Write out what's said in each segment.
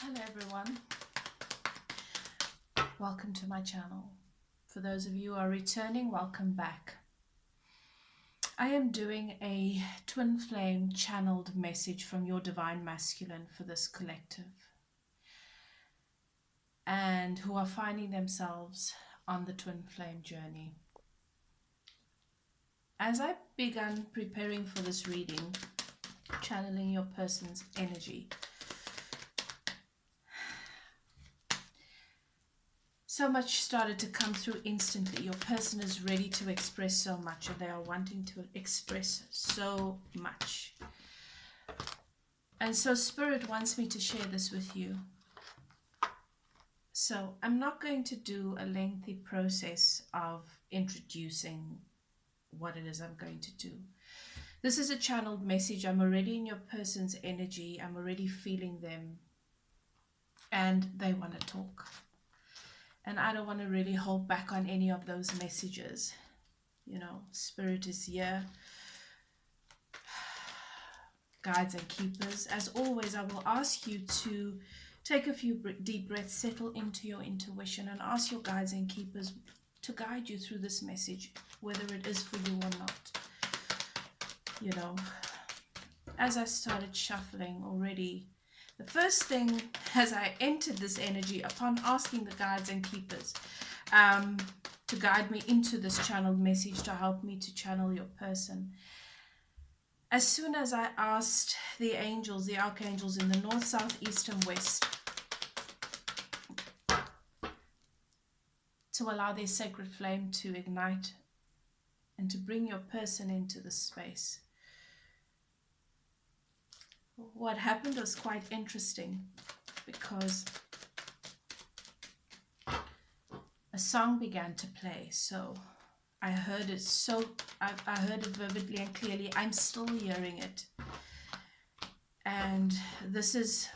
Hello everyone, welcome to my channel. For those of you who are returning, welcome back. I am doing a twin flame channeled message from your divine masculine for this collective and who are finding themselves on the twin flame journey. As I began preparing for this reading, channeling your person's energy, so much started to come through instantly. Your person is ready to express so much, and they are wanting to express so much. And so Spirit wants me to share this with you. So I'm not going to do a lengthy process of introducing what it is I'm going to do. This is a channeled message. I'm already in your person's energy. I'm already feeling them. And they want to talk. And I don't want to really hold back on any of those messages. You know, Spirit is here. Guides and keepers. As always, I will ask you to take a few deep breaths, settle into your intuition, and ask your guides and keepers to guide you through this message, whether it is for you or not. You know, as I started shuffling already, the first thing as I entered this energy, upon asking the guides and keepers to guide me into this channeled message, to help me to channel your person, as soon as I asked the angels, the archangels in the north, south, east and west to allow their sacred flame to ignite and to bring your person into the space, what happened was quite interesting, because a song began to play. So I heard it I heard it vividly and clearly. I'm still hearing it. And this is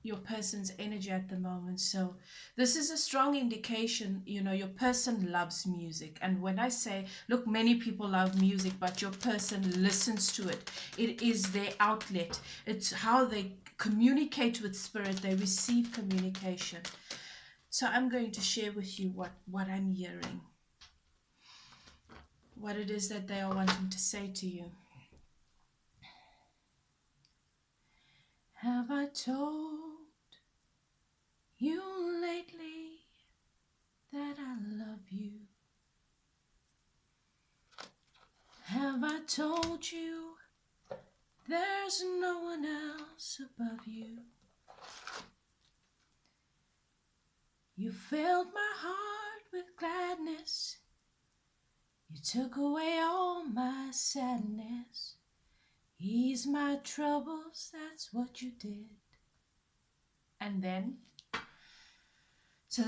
your person's energy at the moment. So this is a strong indication, you know, your person loves music. And when I say, look, many people love music, but your person listens to it. It is their outlet. It's how they communicate with Spirit. They receive communication. So I'm going to share with you what I'm hearing, what it is that they are wanting to say to you. Have I told you lately that I love you? Have I told you there's no one else above you? You filled my heart with gladness. You took away all my sadness. Ease my troubles, that's what you did. And then, so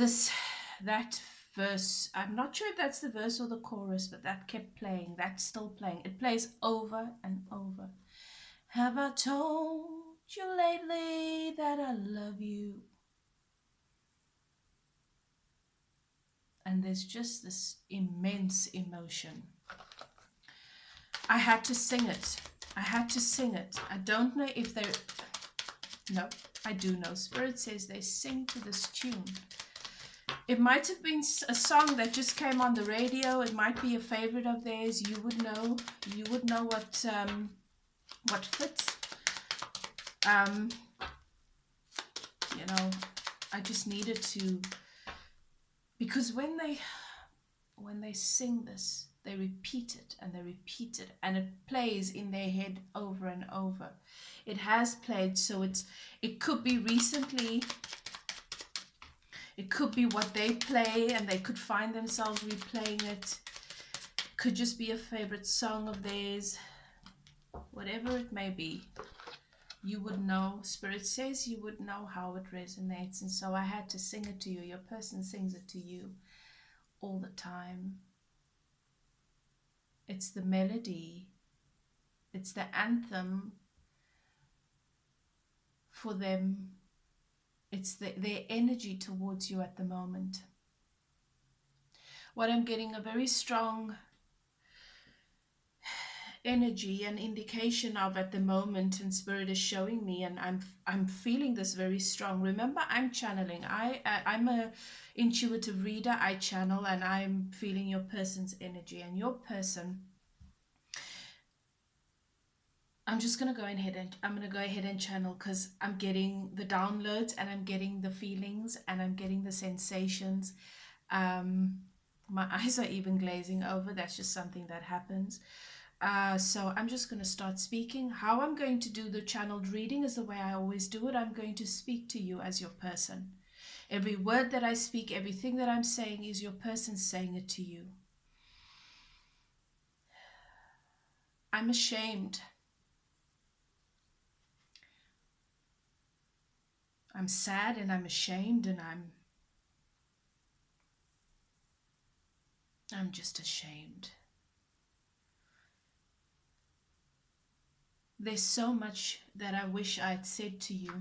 that verse, I'm not sure if that's the verse or the chorus, but that kept playing. That's still playing. It plays over and over. Have I told you lately that I love you? And there's just this immense emotion. I had to sing it. I had to sing it. I don't know if they're... No, I do know. Spirit says they sing to this tune. It might have been a song that just came on the radio. It might be a favorite of theirs. You would know. You would know what fits. You know, I just needed to, because when they sing this, they repeat it and they repeat it, and it plays in their head over and over. It has played, so it could be recently. It could be what they play and they could find themselves replaying it. Could just be a favorite song of theirs. Whatever it may be, you would know. Spirit says you would know how it resonates. And so I had to sing it to you. Your person sings it to you all the time. It's the melody. It's the anthem for them. It's their energy towards you at the moment. What I'm getting a very strong energy, an indication of at the moment, and spirit is showing me, and I'm feeling this very strong. Remember, I'm channeling. I'm a intuitive reader. I channel, and I'm feeling your person's energy, and your person. I'm just gonna go ahead and channel, because I'm getting the downloads, and I'm getting the feelings, and I'm getting the sensations. My eyes are even glazing over. That's just something that happens. So I'm just going to start speaking. How I'm going to do the channeled reading is the way I always do it. I'm going to speak to you as your person. Every word that I speak, everything that I'm saying is your person saying it to you. I'm ashamed. I'm sad, and I'm ashamed, and I'm just ashamed. There's so much that I wish I'd said to you,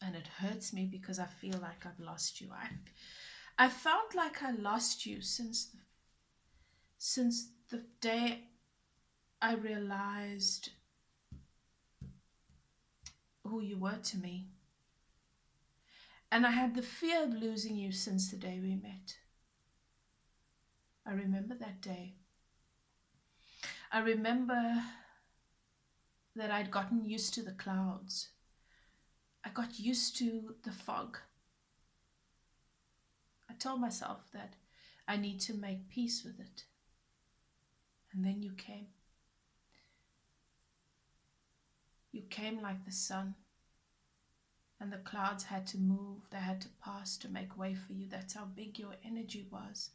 and it hurts me because I feel like I've lost you. I felt like I lost you since the day I realized who you were to me. And I had the fear of losing you since the day we met. I remember that day. I remember that I'd gotten used to the clouds. I got used to the fog. I told myself that I need to make peace with it. And then you came. You came like the sun. And the clouds had to move. They had to pass to make way for you. That's how big your energy was.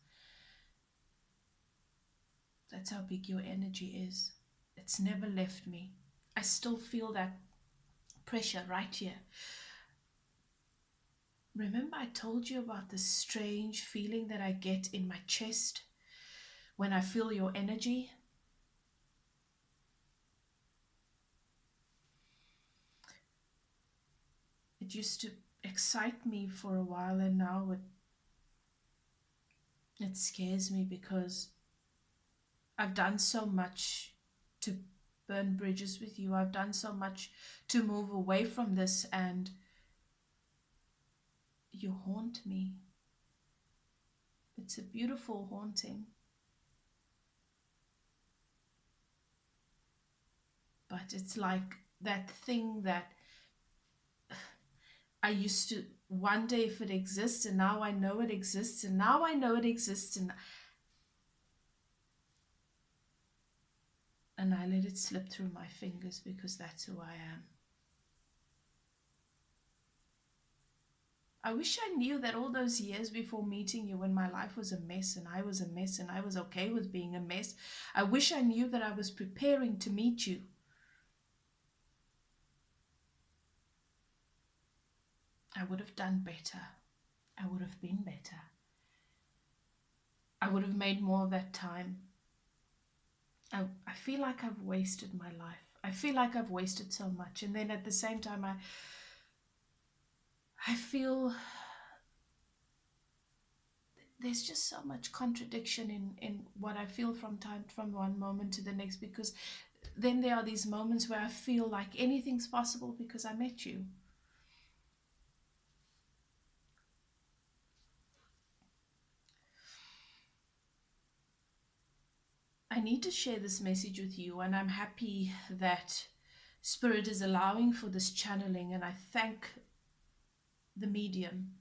That's how big your energy is. It's never left me. I still feel that pressure right here. Remember, I told you about this strange feeling that I get in my chest when I feel your energy? It used to excite me for a while, and now it scares me, because I've done so much to burn bridges with you. I've done so much to move away from this, and you haunt me. It's a beautiful haunting. But it's like that thing that I used to wonder if it exists, and now I know it exists, and now I know it exists, and I let it slip through my fingers, because that's who I am. I wish I knew that all those years before meeting you, when my life was a mess, and I was a mess, and I was okay with being a mess, I wish I knew that I was preparing to meet you. I would have done better. I would have been better. I would have made more of that time. I feel like I've wasted my life. I feel like I've wasted so much. And then at the same time, I feel there's just so much contradiction in what I feel from one moment to the next, because then there are these moments where I feel like anything's possible because I met you. I need to share this message with you, and I'm happy that Spirit is allowing for this channeling, and I thank the medium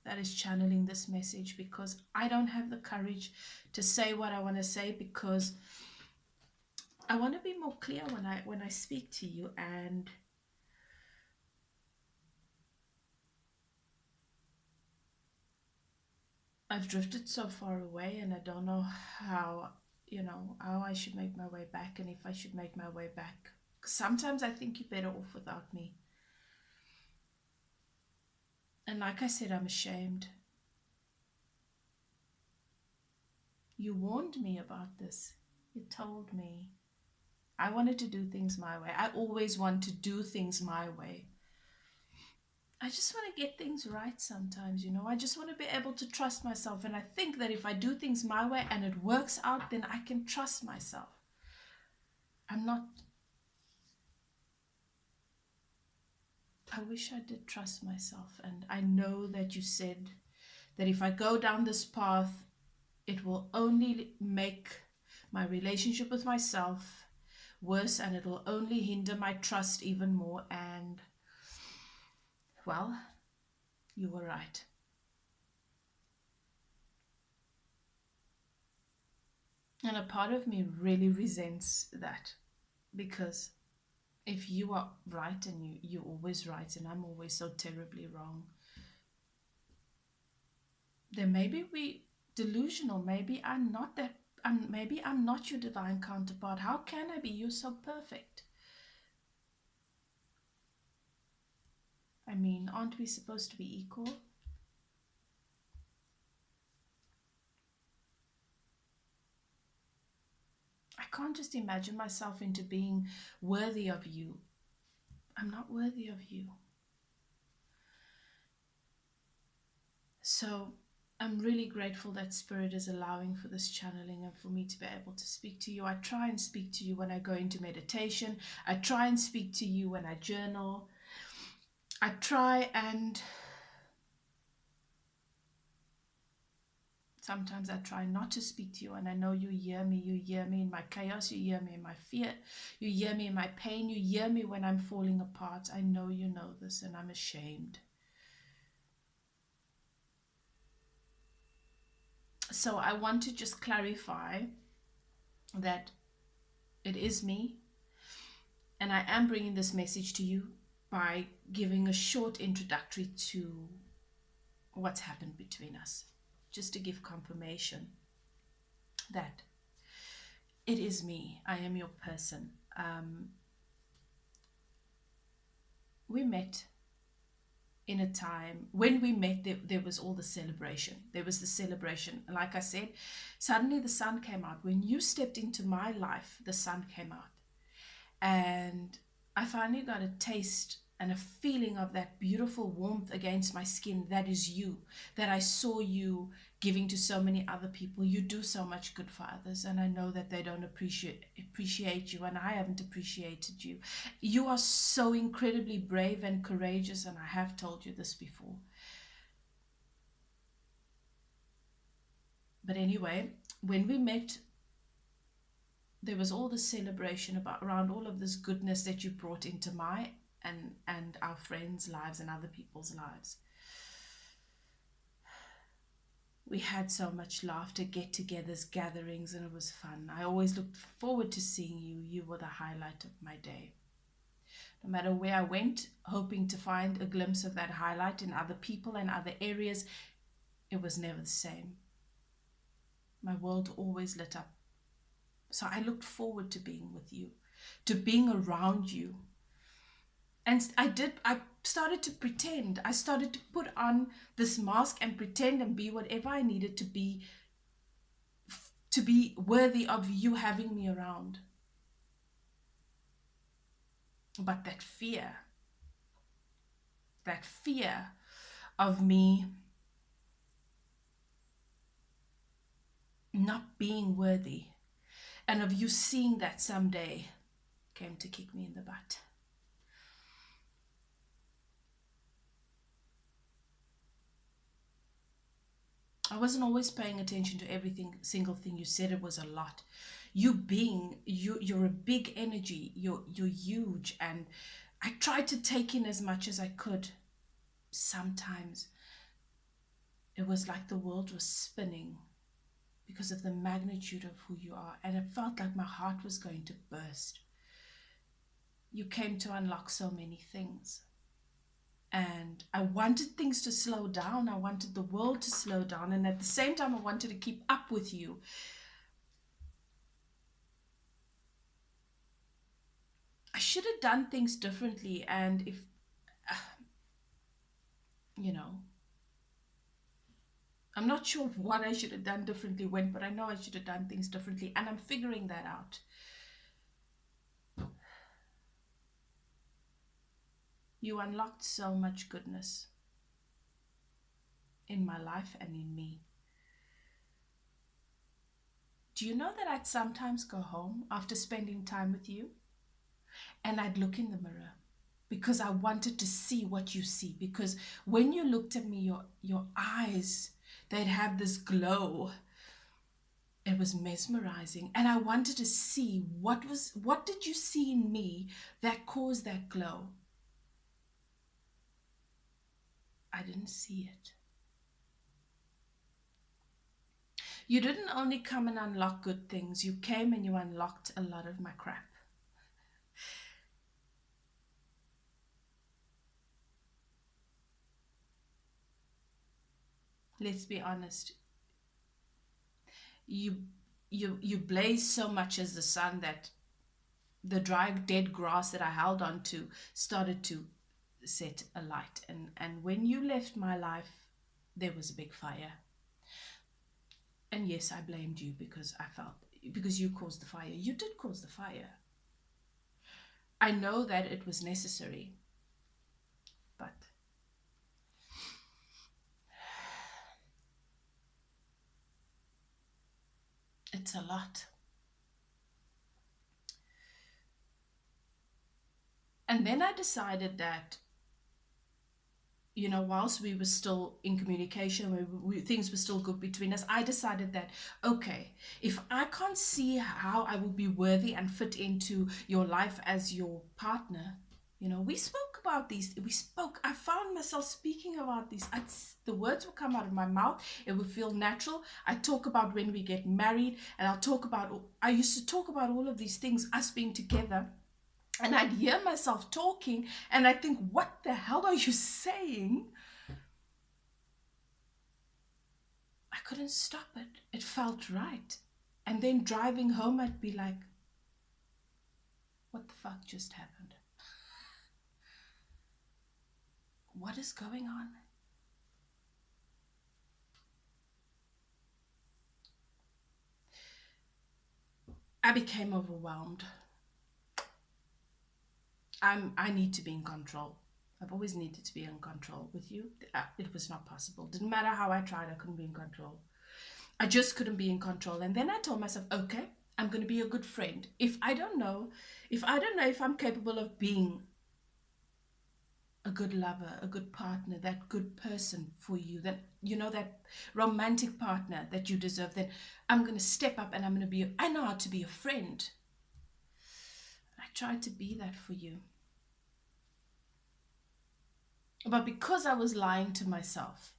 that is channeling this message, because I don't have the courage to say what I want to say, because I want to be more clear when I speak to you, and I've drifted so far away, and I don't know how I should make my way back, and if I should make my way back. Sometimes I think you're better off without me. And like I said, I'm ashamed. You warned me about this. You told me. I wanted to do things my way. I always want to do things my way. I just want to get things right sometimes, I just want to be able to trust myself. And I think that if I do things my way and it works out, then I can trust myself. I'm not, I wish I did trust myself. And I know that you said that if I go down this path, it will only make my relationship with myself worse, and it will only hinder my trust even more. And well, you were right. And a part of me really resents that, because if you are right and you're always right and I'm always so terribly wrong, then maybe we delusional. Maybe I'm not that. Maybe I'm not your divine counterpart. How can I be? You're so perfect. I mean, aren't we supposed to be equal? I can't just imagine myself into being worthy of you. I'm not worthy of you. So I'm really grateful that Spirit is allowing for this channeling and for me to be able to speak to you. I try and speak to you when I go into meditation. I try and speak to you when I journal. I try, and sometimes I try not to speak to you, and I know you hear me. You hear me in my chaos. You hear me in my fear. You hear me in my pain. You hear me when I'm falling apart. I know you know this, and I'm ashamed. So I want to just clarify that it is me, and I am bringing this message to you by giving a short introductory to what's happened between us, just to give confirmation that it is me. I am your person. We met in a time when we met, there was all the celebration. There was the celebration. Like I said, suddenly the sun came out. When you stepped into my life, the sun came out. And I finally got a taste and a feeling of that beautiful warmth against my skin. That is you, that I saw you giving to so many other people. You do so much good for others, and I know that they don't appreciate you, and I haven't appreciated you. You are so incredibly brave and courageous, and I have told you this before. But anyway, when we met, there was all this celebration around all of this goodness that you brought into my and our friends' lives and other people's lives. We had so much laughter, get-togethers, gatherings, and it was fun. I always looked forward to seeing you. You were the highlight of my day. No matter where I went, hoping to find a glimpse of that highlight in other people and other areas, it was never the same. My world always lit up. So I looked forward to being with you, to being around you. And I started to pretend. I started to put on this mask and pretend and be whatever I needed to be worthy of you having me around. But that fear of me not being worthy and of you seeing that someday came to kick me in the butt. I wasn't always paying attention to everything, single thing you said. It was a lot. You're a big energy. You're huge, and I tried to take in as much as I could. Sometimes it was like the world was spinning because of the magnitude of who you are, and it felt like my heart was going to burst. You came to unlock so many things. And I wanted things to slow down. I wanted the world to slow down. And at the same time, I wanted to keep up with you. I should have done things differently. And if, I'm not sure what I should have done differently when, but I know I should have done things differently. And I'm figuring that out. You unlocked so much goodness in my life and in me. Do you know that I'd sometimes go home after spending time with you and I'd look in the mirror because I wanted to see what you see? Because when you looked at me, your eyes, they'd have this glow. It was mesmerizing, and I wanted to see what did you see in me that caused that glow? I didn't see it. You didn't only come and unlock good things, you came and you unlocked a lot of my crap. Let's be honest. You you blaze so much as the sun that the dry dead grass that I held on to started to set alight. And when you left my life, there was a big fire. And yes, I blamed you because because you caused the fire. You did cause the fire. I know that it was necessary, but it's a lot. And then I decided that, whilst we were still in communication, things were still good between us, I decided that, okay, if I can't see how I will be worthy and fit into your life as your partner, we spoke about these. I found myself speaking about these. The words would come out of my mouth. It would feel natural. I talk about when we get married, and I used to talk about all of these things, us being together. And I'd hear myself talking and I think, what the hell are you saying? I couldn't stop it. It felt right. And then driving home, I'd be like, what the fuck just happened? What is going on? I became overwhelmed. I need to be in control. I've always needed to be in control. With you, it was not possible. Didn't matter how I tried, I couldn't be in control. I just couldn't be in control. And then I told myself, okay, I'm going to be a good friend. If I don't know if I'm capable of being a good lover, a good partner, that good person for you, that, that romantic partner that you deserve, then I'm going to step up and I know how to be a friend. I tried to be that for you. But because I was lying to myself,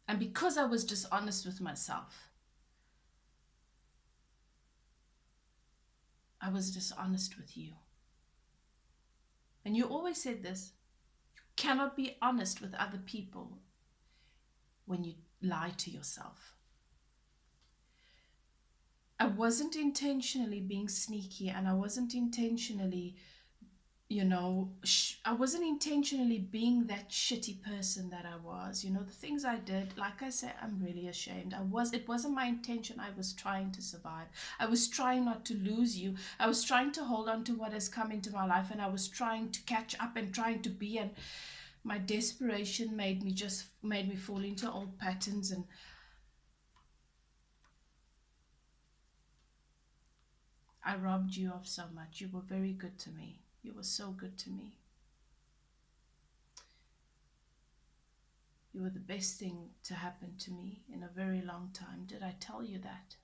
and because I was dishonest with myself, I was dishonest with you. And you always said this, you cannot be honest with other people when you lie to yourself. I wasn't intentionally being sneaky, and I wasn't intentionally, I wasn't intentionally being that shitty person that I was. The things I did, like I said, I'm really ashamed. It wasn't my intention. I was trying to survive. I was trying not to lose you. I was trying to hold on to what has come into my life, and I was trying to catch up and trying to be, and my desperation made me fall into old patterns. And I robbed you of so much. You were very good to me. You were so good to me. You were the best thing to happen to me in a very long time. Did I tell you that?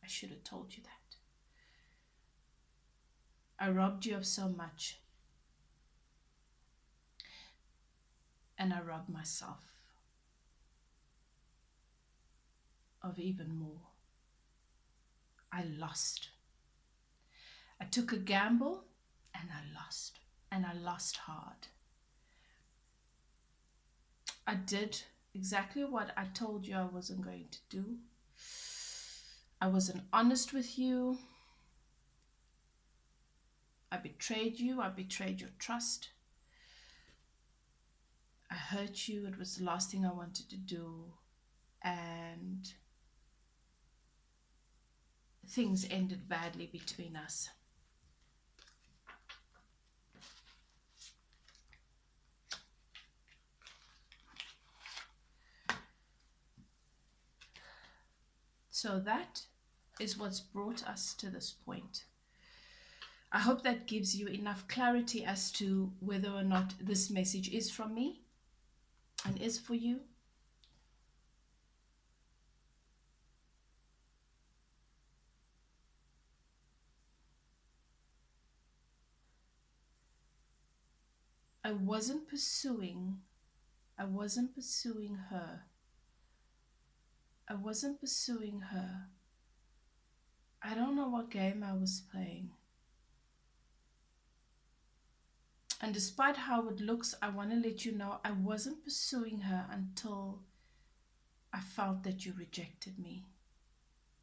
I should have told you that. I robbed you of so much. And I robbed myself of even more. I lost. I took a gamble and I lost. And I lost hard. I did exactly what I told you I wasn't going to do. I wasn't honest with you. I betrayed you. I betrayed your trust. I hurt you. It was the last thing I wanted to do. And things ended badly between us. So that is what's brought us to this point. I hope that gives you enough clarity as to whether or not this message is from me and is for you. I wasn't pursuing her. I wasn't pursuing her. I don't know what game I was playing. And despite how it looks, I want to let you know I wasn't pursuing her until I felt that you rejected me.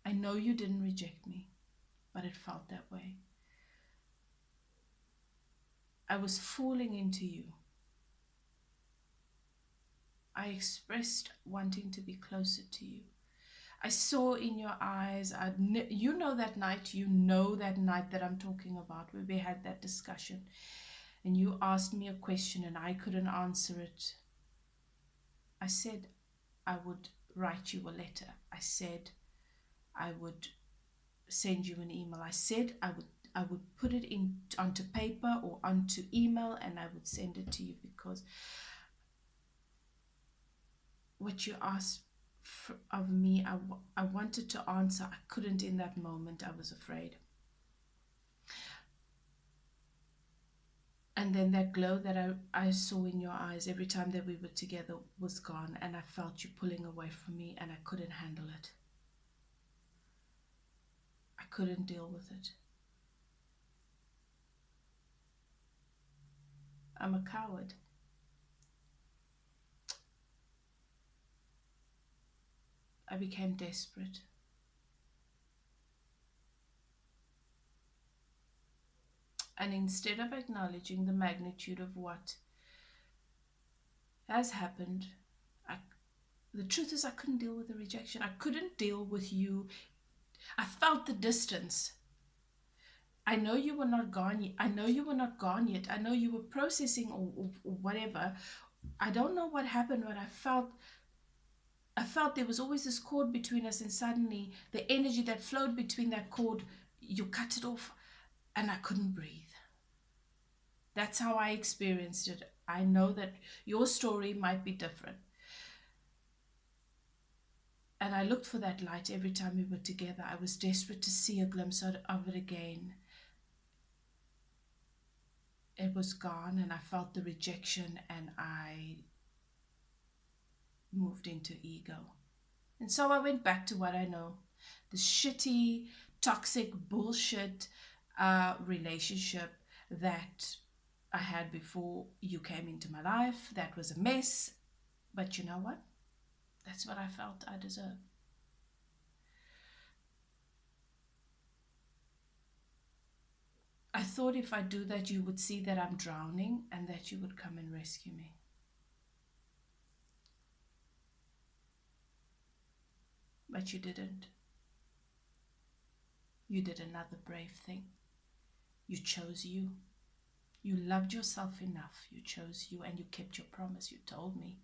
I know you didn't reject me, but it felt that way. I was falling into you. I expressed wanting to be closer to you. I saw in your eyes, you know that night that I'm talking about, where we had that discussion and you asked me a question and I couldn't answer it. I said I would write you a letter. I said I would send you an email. I said I would put it onto paper or onto email and I would send it to you, because what you asked of me, I wanted to answer. I couldn't in that moment. I was afraid. And then that glow that I saw in your eyes every time that we were together was gone, and I felt you pulling away from me and I couldn't handle it. I couldn't deal with it. I'm a coward. I became desperate. And instead of acknowledging the magnitude of what has happened, the truth is I couldn't deal with the rejection. I couldn't deal with you. I felt the distance. I know you were not gone yet. I know you were not gone yet. I know you were processing or whatever. I don't know what happened, but I felt there was always this cord between us, and suddenly the energy that flowed between that cord, you cut it off and I couldn't breathe. That's how I experienced it. I know that your story might be different. And I looked for that light every time we were together. I was desperate to see a glimpse of it again. It was gone, and I felt the rejection, and I moved into ego. And so I went back to what I know. The shitty, toxic, bullshit relationship that I had before you came into my life. That was a mess. But you know what? That's what I felt I deserved. I thought if I do that, you would see that I'm drowning and that you would come and rescue me. But you didn't. You did another brave thing. You chose you. You loved yourself enough. You chose you, and you kept your promise. You told me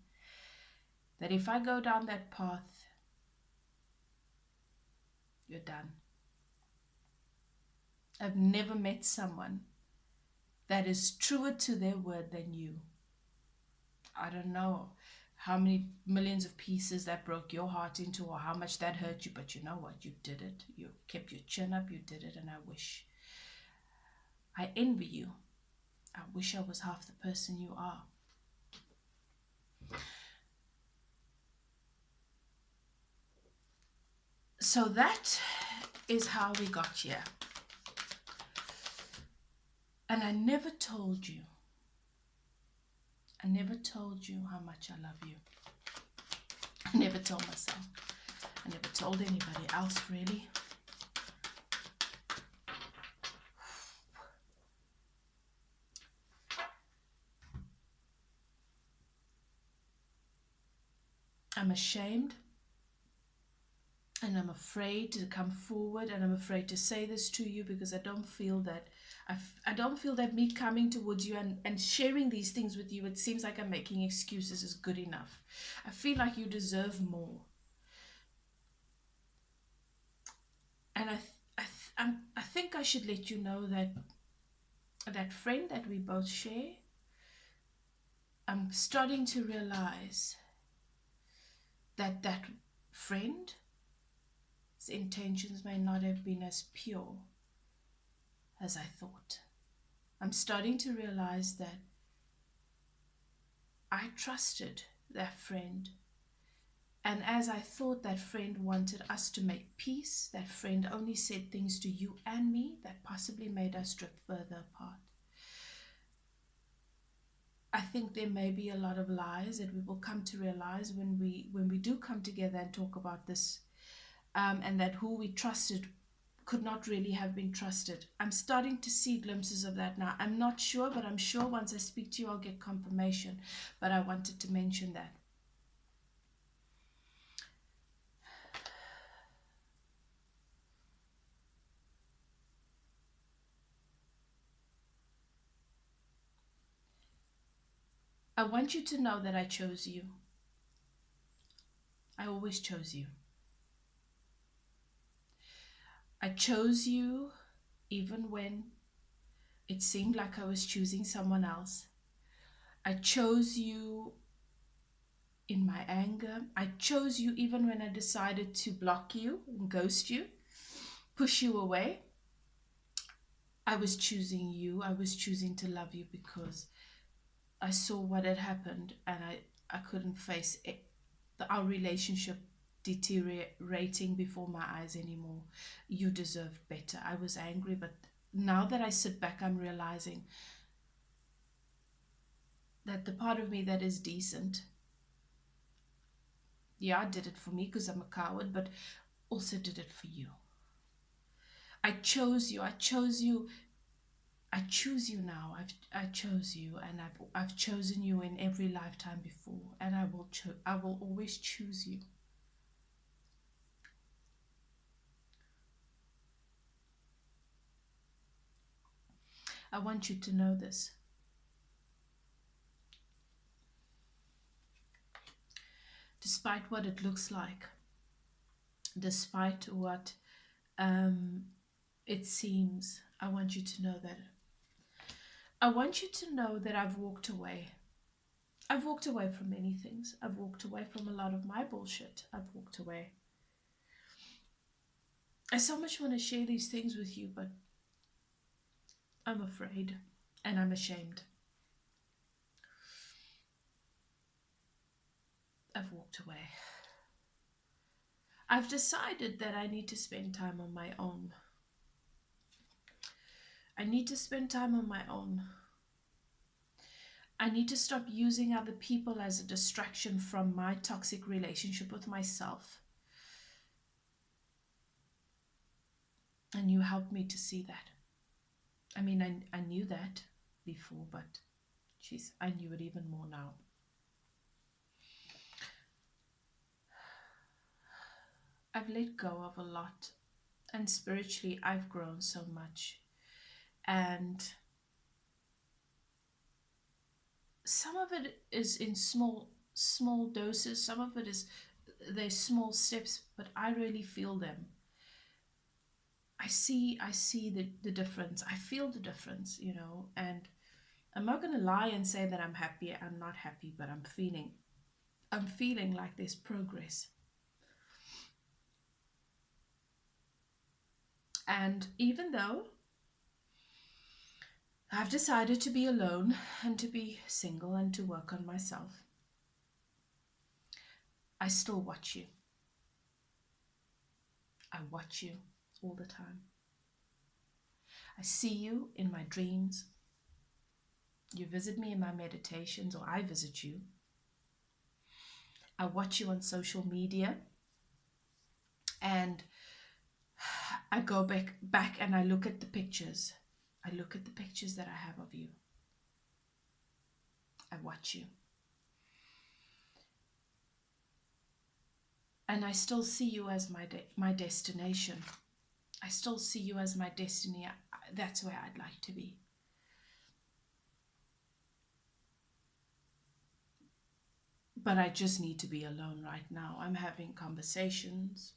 that if I go down that path, you're done. I've never met someone that is truer to their word than you. I don't know how many millions of pieces that broke your heart into, or how much that hurt you, but you know what? You did it. You kept your chin up. You did it, and I envy you. I wish I was half the person you are. So that is how we got here. And I never told you how much I love you. I never told myself. I never told anybody else, really. I'm ashamed, and I'm afraid to come forward, and I'm afraid to say this to you, because I don't feel that me coming towards you and sharing these things with you, it seems like I'm making excuses, is good enough. I feel like you deserve more. And I think I should let you know that that friend that we both share, I'm starting to realize that that friend's intentions may not have been as pure as I thought. I'm starting to realize that I trusted that friend. And as I thought that friend wanted us to make peace, that friend only said things to you and me that possibly made us drift further apart. I think there may be a lot of lies that we will come to realize when we do come together and talk about this, and that who we trusted could not really have been trusted. I'm starting to see glimpses of that now. I'm not sure, but I'm sure once I speak to you, I'll get confirmation. But I wanted to mention that. I want you to know that I chose you. I always chose you. I chose you even when it seemed like I was choosing someone else. I chose you in my anger. I chose you even when I decided to block you and ghost you, push you away. I was choosing you. I was choosing to love you because I saw what had happened, and I couldn't face it, our relationship deteriorating before my eyes anymore. You deserved better. I was angry, but now that I sit back, I'm realizing that the part of me that is decent, yeah, I did it for me because I'm a coward, but also did it for you. I chose you. I chose you. I choose you now. I chose you, and I've chosen you in every lifetime before, and I will always choose you. I want you to know this. Despite what it looks like, despite what it seems, I want you to know that. I want you to know that I've walked away. I've walked away from many things. I've walked away from a lot of my bullshit. I've walked away. I so much want to share these things with you, but I'm afraid and I'm ashamed. I've walked away. I've decided that I need to spend time on my own. I need to spend time on my own. I need to stop using other people as a distraction from my toxic relationship with myself. And you helped me to see that. I mean, I knew that before, but geez, I knew it even more now. I've let go of a lot, and spiritually I've grown so much. And some of it is in small doses, some of it is they're small steps, but I really feel them. I see the difference. I feel the difference, you know, and I'm not going to lie and say that I'm happy. I'm not happy, but I'm feeling like there's progress. And even though I've decided to be alone and to be single and to work on myself, I still watch you. I watch you all the time. I see you in my dreams. You visit me in my meditations, or I visit you. I watch you on social media, and I go back and I look at the pictures. I look at the pictures that I have of you. I watch you. And I still see you as my destination. I still see you as my destiny. That's where I'd like to be. But I just need to be alone right now. I'm having conversations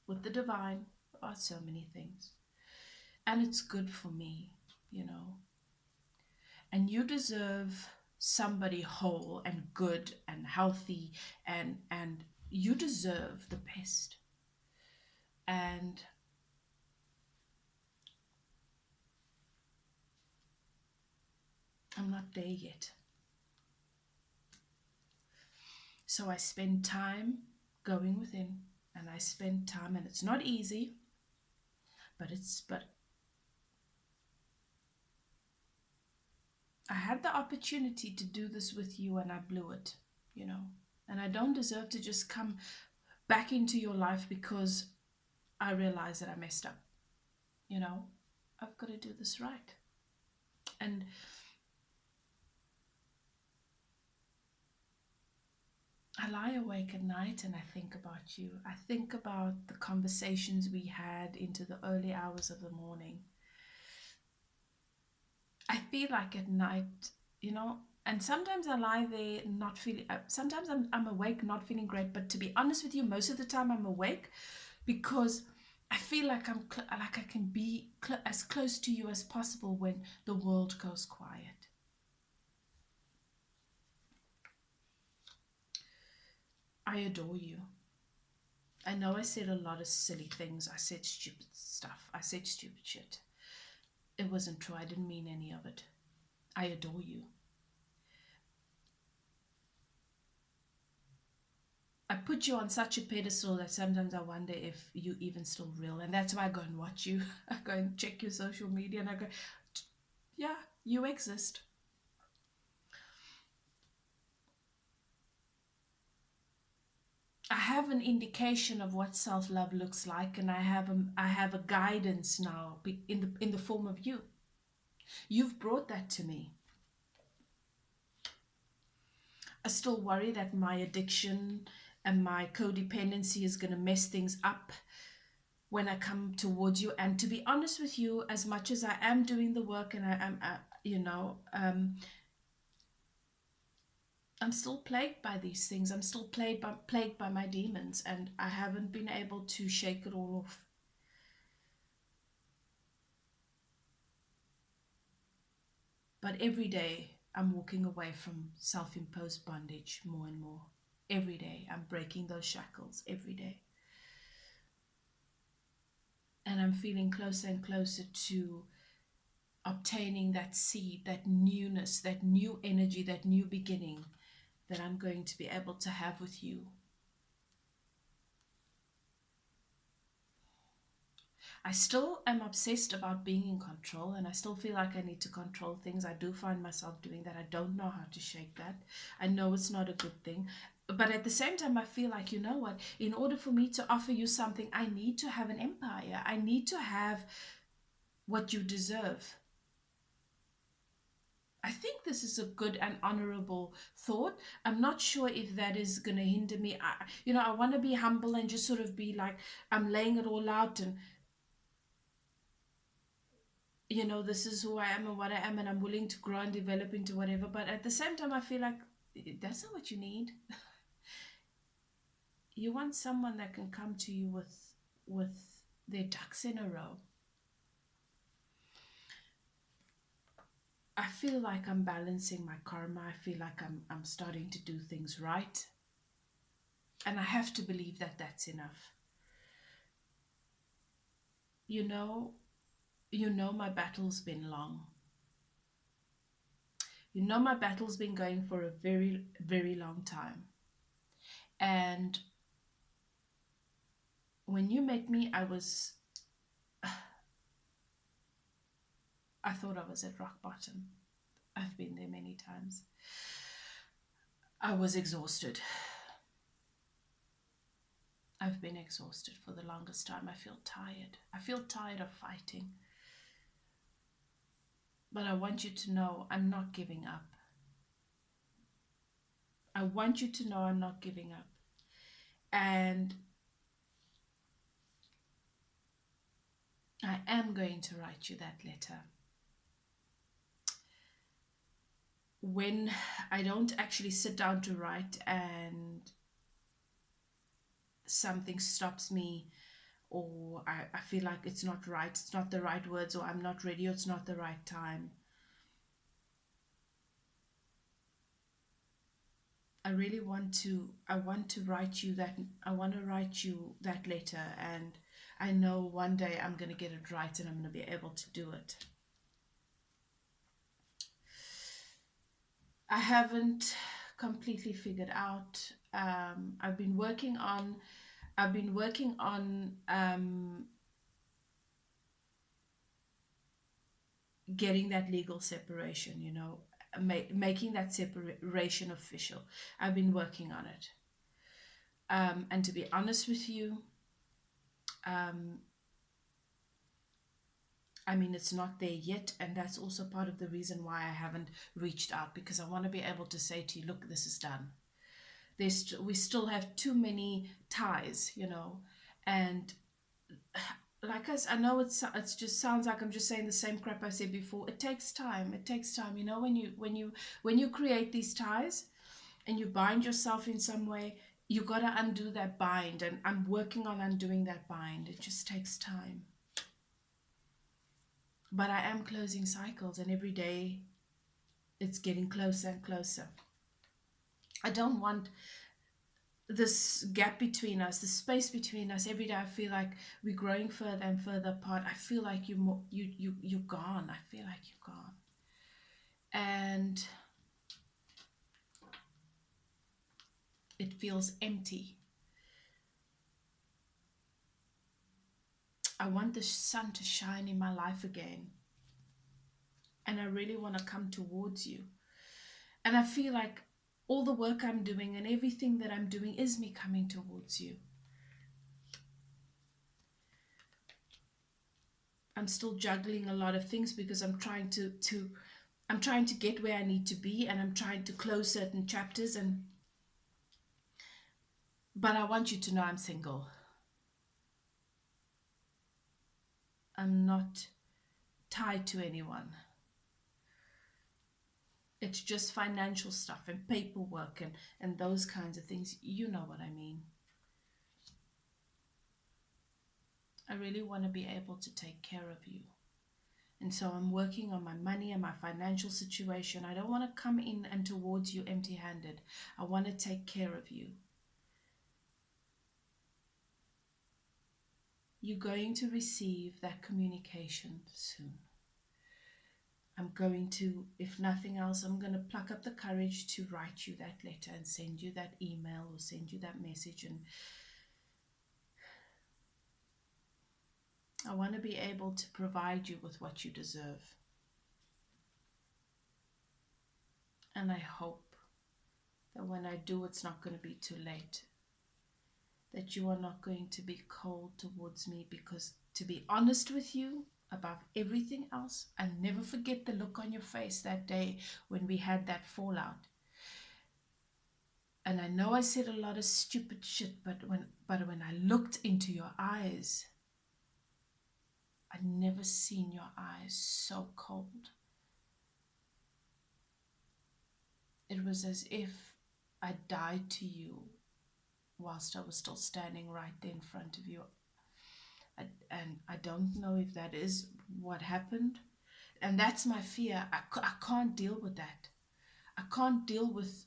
with the divine, about so many things. And it's good for me, you know. And you deserve somebody whole and good and healthy, and you deserve the best. And I'm not there yet. So I spend time going within, and I spend time, and it's not easy, but I had the opportunity to do this with you and I blew it, you know. And I don't deserve to just come back into your life because I realize that I messed up, you know. I've got to do this right. And I lie awake at night and I think about you. I think about the conversations we had into the early hours of the morning. I feel like at night, you know, and sometimes I lie there not feeling, sometimes I'm awake not feeling great, but to be honest with you, most of the time I'm awake because I feel like like I can be as close to you as possible when the world goes quiet. I adore you. I know I said a lot of silly things. I said stupid stuff. I said stupid shit. It wasn't true. I didn't mean any of it. I adore you. I put you on such a pedestal that sometimes I wonder if you even still real. And that's why I go and watch you. I go and check your social media and I go, yeah, you exist. I have an indication of what self-love looks like, and I have a guidance now in the form of you. You've brought that to me. I still worry that my addiction and my codependency is going to mess things up when I come towards you. And to be honest with you, as much as I am doing the work and I am, I'm still plagued by these things. I'm still plagued by my demons, and I haven't been able to shake it all off. But every day I'm walking away from self-imposed bondage more and more. Every day I'm breaking those shackles every day. And I'm feeling closer and closer to obtaining that seed, that newness, that new energy, that new beginning that I'm going to be able to have with you. I still am obsessed about being in control, and I still feel like I need to control things. I do find myself doing that. I don't know how to shake that. I know it's not a good thing. But at the same time, I feel like, you know what? In order for me to offer you something, I need to have an empire. I need to have what you deserve. I think this is a good and honorable thought. I'm not sure if that is going to hinder me. I want to be humble and just sort of be like, I'm laying it all out and, this is who I am and what I am, and I'm willing to grow and develop into whatever. But at the same time, I feel like that's not what you need. You want someone that can come to you with their ducks in a row. I feel like I'm balancing my karma. I feel like I'm starting to do things right. And I have to believe that that's enough. You know my battle's been long. You know my battle's been going for a very, very long time. And when you met me, I thought I was at rock bottom. I've been there many times. I was exhausted. I've been exhausted for the longest time. I feel tired. I feel tired of fighting. But I want you to know I'm not giving up. I want you to know I'm not giving up. And I am going to write you that letter. When I don't actually sit down to write and something stops me, or I feel like it's not right, it's not the right words, or I'm not ready, or it's not the right time. I really want to, write you that, I want to write you that letter, and I know one day I'm going to get it right and I'm going to be able to do it. I haven't completely figured out. I've been working on, getting that legal separation, making that separation official. I've been working on it. And to be honest with you, um, I mean, it's not there yet, and that's also part of the reason why I haven't reached out, because I want to be able to say to you, look, this is done. We still have too many ties, and like I know it's just sounds like I'm just saying the same crap I said before. It takes time. It takes time. When you create these ties and you bind yourself in some way, you got to undo that bind, and I'm working on undoing that bind. It just takes time. But I am closing cycles, and every day it's getting closer and closer. I don't want this gap between us, the space between us. Every day I feel like we're growing further and further apart. I feel like you're gone. I feel like you're gone. And it feels empty. I want the sun to shine in my life again. And I really want to come towards you. And I feel like all the work I'm doing and everything that I'm doing is me coming towards you. I'm still juggling a lot of things because I'm trying to get where I need to be, and I'm trying to close certain chapters, but I want you to know I'm single. I'm not tied to anyone. It's just financial stuff and paperwork and those kinds of things. You know what I mean. I really want to be able to take care of you. And so I'm working on my money and my financial situation. I don't want to come in and towards you empty-handed. I want to take care of you. You're going to receive that communication soon. I'm going to, if nothing else, I'm going to pluck up the courage to write you that letter and send you that email or send you that message. And I want to be able to provide you with what you deserve. And I hope that when I do, it's not going to be too late. That you are not going to be cold towards me, because to be honest with you, above everything else, I'll never forget the look on your face that day when we had that fallout. And I know I said a lot of stupid shit, but when I looked into your eyes, I'd never seen your eyes so cold. It was as if I died to you whilst I was still standing right there in front of you. And I don't know if that is what happened. And that's my fear. I can't deal with that. I can't deal with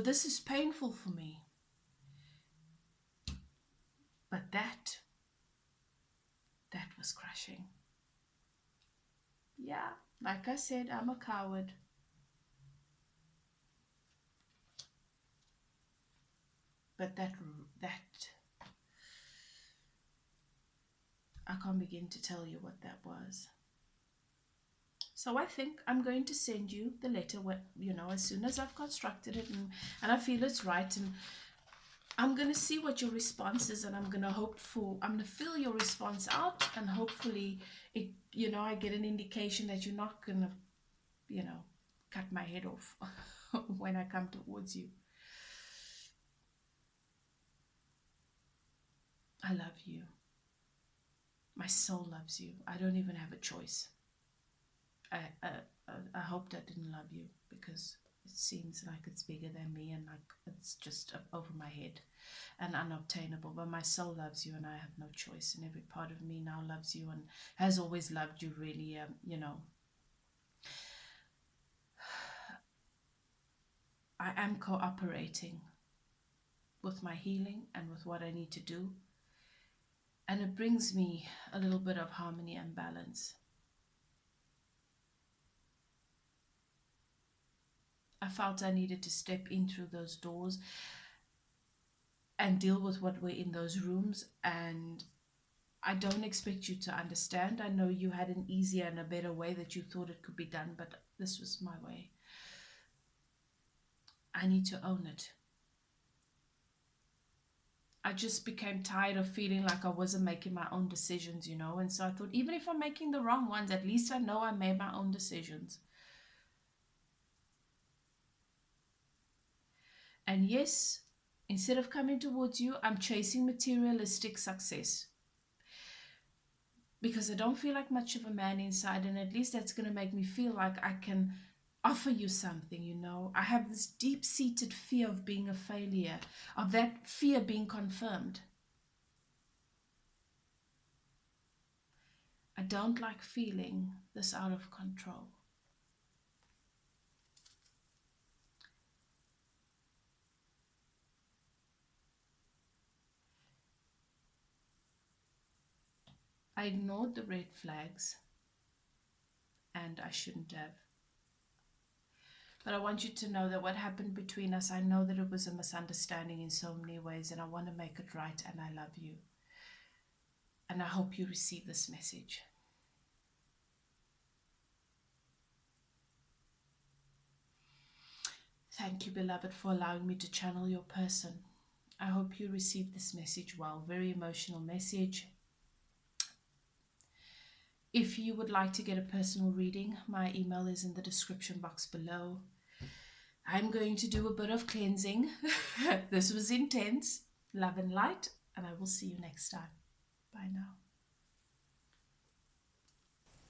this is painful for me. But that was crushing. Yeah, like I said, I'm a coward. But that I can't begin to tell you what that was. So I think I'm going to send you the letter, as soon as I've constructed it and I feel it's right, and I'm going to see what your response is, and I'm going to fill your response out, and hopefully I get an indication that you're not going to, cut my head off when I come towards you. I love you. My soul loves you. I don't even have a choice. I hoped I didn't love you, because It seems like it's bigger than me and like it's just up over my head and unobtainable. But my soul loves you and I have no choice. And every part of me now loves you and has always loved you, really, you know. I am cooperating with my healing and with what I need to do. And it brings me a little bit of harmony and balance. I felt I needed to step in through those doors and deal with what were in those rooms. And I don't expect you to understand. I know you had an easier and a better way that you thought it could be done, but this was my way. I need to own it. I just became tired of feeling like I wasn't making my own decisions, you know. And so I thought, even if I'm making the wrong ones, at least I know I made my own decisions. And yes, instead of coming towards you, I'm chasing materialistic success. Because I don't feel like much of a man inside, and at least that's going to make me feel like I can offer you something, you know. I have this deep-seated fear of being a failure, of that fear being confirmed. I don't like feeling this out of control. I ignored the red flags, and I shouldn't have. But I want you to know that what happened between us, I know that it was a misunderstanding in so many ways, and I want to make it right, and I love you. And I hope you receive this message. Thank you, beloved, for allowing me to channel your person. I hope you receive this message well. Very emotional message. If you would like to get a personal reading, my email is in the description box below. I'm going to do a bit of cleansing. This was intense. Love and light, and I will see you next time. Bye now.